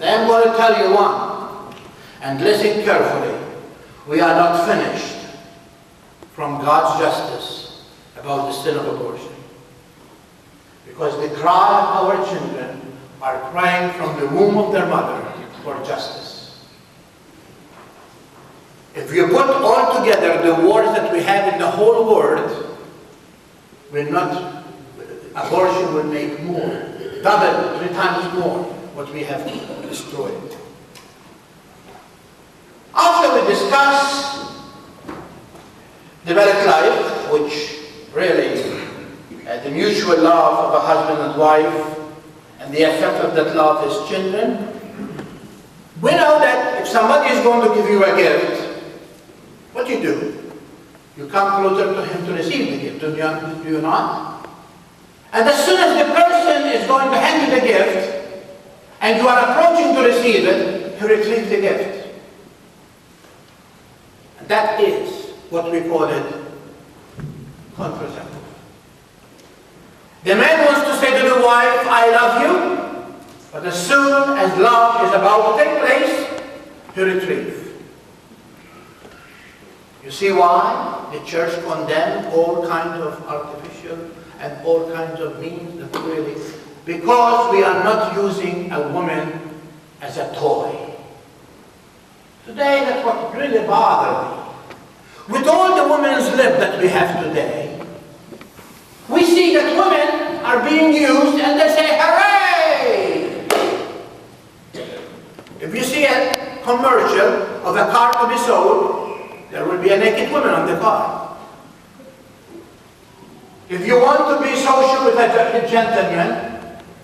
And I am going to tell you one, and listen carefully. We are not finished from God's justice about the sin of abortion. Because the cry of our children are crying from the womb of their mother for justice. If you put all together the wars that we have in the whole world, abortion will make more, double, 3 times more what we have destroyed. After we discuss the married life, which really the mutual love of a husband and wife, and the effect of that love is children, we know that if somebody is going to give you a gift, what do? You come closer to him to receive the gift, do you not? And as soon as the person is going to hand you the gift, and you are approaching to receive it, he retrieves the gift. And that is what we call it contraceptive. The man wants to say to the wife, I love you, but as soon as love is about to take place, he retrieves. You see why the church condemns all kinds of artificial and all kinds of means that really, because we are not using a woman as a toy. Today, that's what really bothers me. With all the women's lib that we have today, we see that women are being used and they say, hooray! If you see a commercial of a car to be sold, there will be a naked woman on the car. If you want to be social with a gentleman,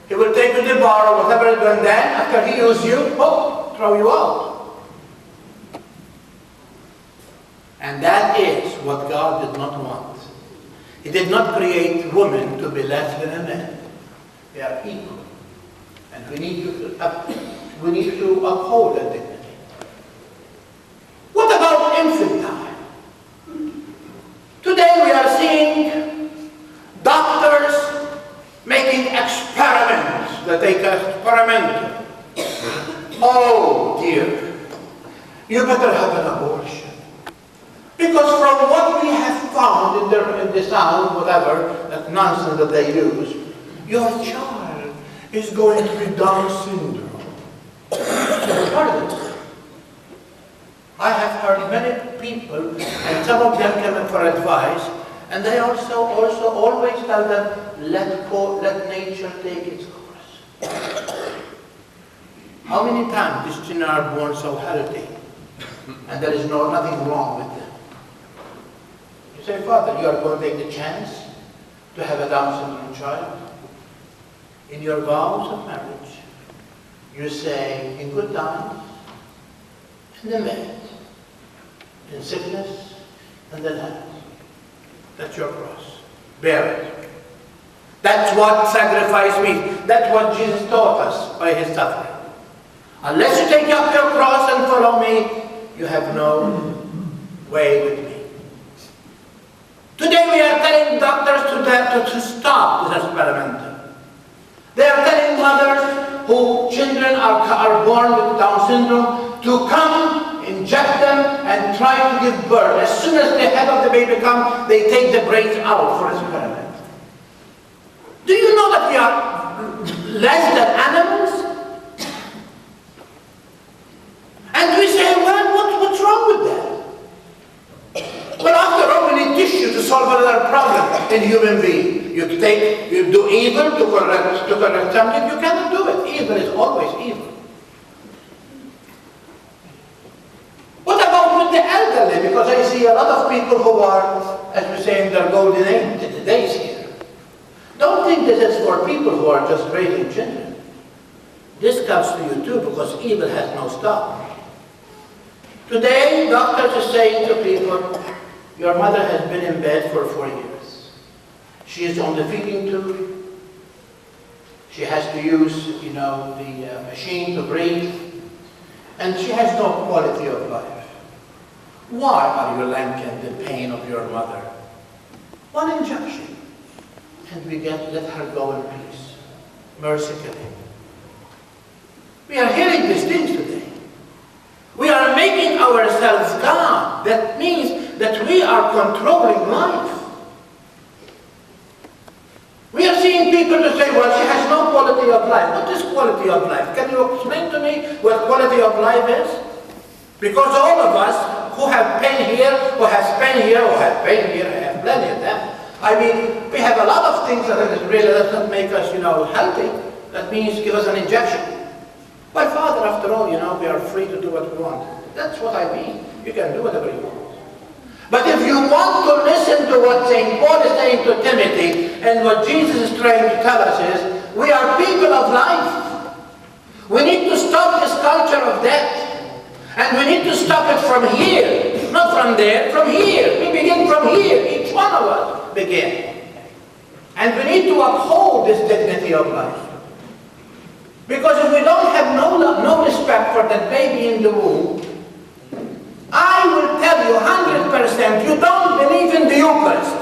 he will take you to the bar or whatever, and then after he uses you, throw you out. And that is what God did not want. He did not create women to be less than a man. They are equal. And we need to uphold that dignity. What about infantile? Today we are seeing doctors making experiments that they can experiment. Oh dear, you better have an abortion. Because from what we have found in the sound, whatever, that nonsense that they use, your child is going to be Down syndrome. Never heard of it. I have heard many people, and some of them come in for advice, and they also always tell them, let nature take its course. How many times these children are born so healthy, and there is nothing wrong with them? Say, Father, you are going to take the chance to have a Down syndrome child. In your vows of marriage, you say, in good times, in the bad, in sickness, and in health. That's your cross. Bear it. That's what sacrifice means. That's what Jesus taught us by his suffering. Unless you take up your cross and follow me, you have no way with me. Today we are telling doctors to stop this experimental. They are telling mothers whose children are born with Down syndrome to come, inject them, and try to give birth. As soon as the head of the baby comes, they take the brains out for experiment. Do you know that we are less than animals? And we say, well, what's wrong with that? Well, after all, we need tissue to solve another problem in human being. You do evil to correct something, you cannot do it. Evil is always evil. What about with the elderly? Because I see a lot of people who are, as we say, in their golden days here. Don't think this is for people who are just raising children. This comes to you too, because evil has no stop. Today, doctors are saying to people, your mother has been in bed for 4 years. She is on the feeding tube. She has to use, the machine to breathe. And she has no quality of life. Why are you lank in the pain of your mother? One injection. And we let her go in peace. Mercifully. We are hearing these things today. We are making ourselves God. That means that we are controlling life. We are seeing people to say, well, she has no quality of life. What is quality of life? Can you explain to me what quality of life is? Because all of us who have pain here, who has pain here, who have pain here, I have plenty of them. I mean, we have a lot of things that really does not make us, healthy. That means give us an injection. Well, Father, after all, we are free to do what we want. That's what I mean. You can do whatever you want. But if you want to listen to what St. Paul is saying to Timothy, and what Jesus is trying to tell us is, we are people of life. We need to stop this culture of death. And we need to stop it from here. Not from there, from here. We begin from here. Each one of us begin. And we need to uphold this dignity of life. Because if we don't have no respect for that baby in the womb, I will tell you 100%, you don't believe in the Eucharist.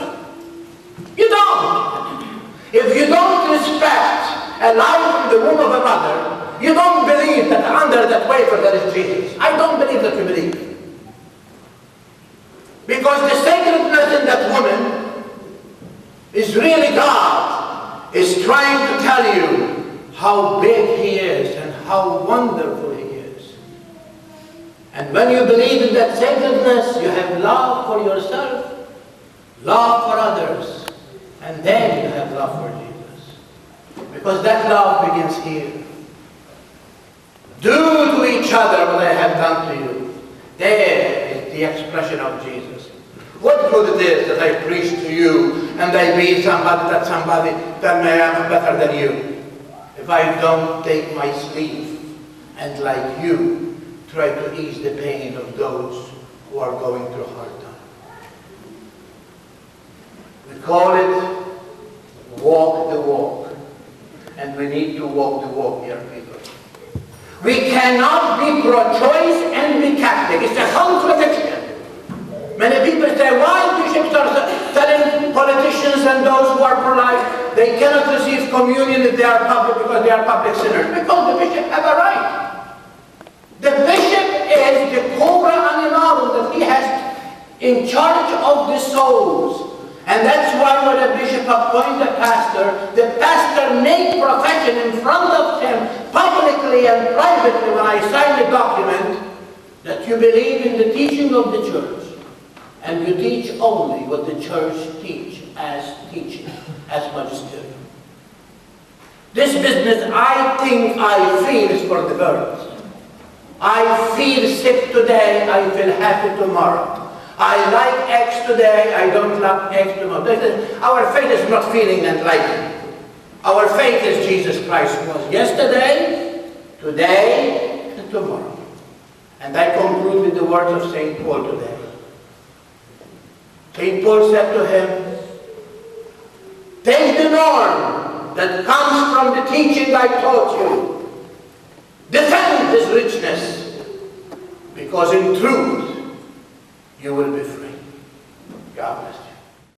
You don't. If you don't respect a life in the womb of a mother, you don't believe that under that wafer there is Jesus. I don't believe that you believe. Because the sacredness in that woman is really God is trying to tell you how big He is and how wonderful He is. And when you believe in that sacredness, you have love for yourself, love for others, and then you have love for Jesus. Because that love begins here. Do to each other what I have done to you. There is the expression of Jesus. What good it is that I preach to you and I be somebody that may am better than you, if I don't take my sleeve and, like you, try to ease the pain of those who are going through a hard time. We call it walk the walk. And we need to walk the walk, dear people. We cannot be pro-choice and be Catholic. It's a contradiction. Many people say, why bishops are telling politicians and those who are pro-life they cannot receive communion if they are public because they are public sinners? Because the bishop has a right. The bishop is the cobra animarum that he has in charge of the souls. And that's why when a bishop appoints a pastor, the pastor makes profession in front of him, publicly and privately, when I sign the document, that you believe in the teaching of the church. And you teach only what the church teaches as teaching, as magisterium. This business, I feel is for the birds. I feel sick today, I feel happy tomorrow. I like X today, I don't like X tomorrow. Our faith is not feeling and liking. Our faith is Jesus Christ was yesterday, today, and tomorrow. And I conclude with the words of St. Paul today. St. Paul said to him, take the norm that comes from the teaching I taught you. Defend this richness, because in truth you will be free. God bless you.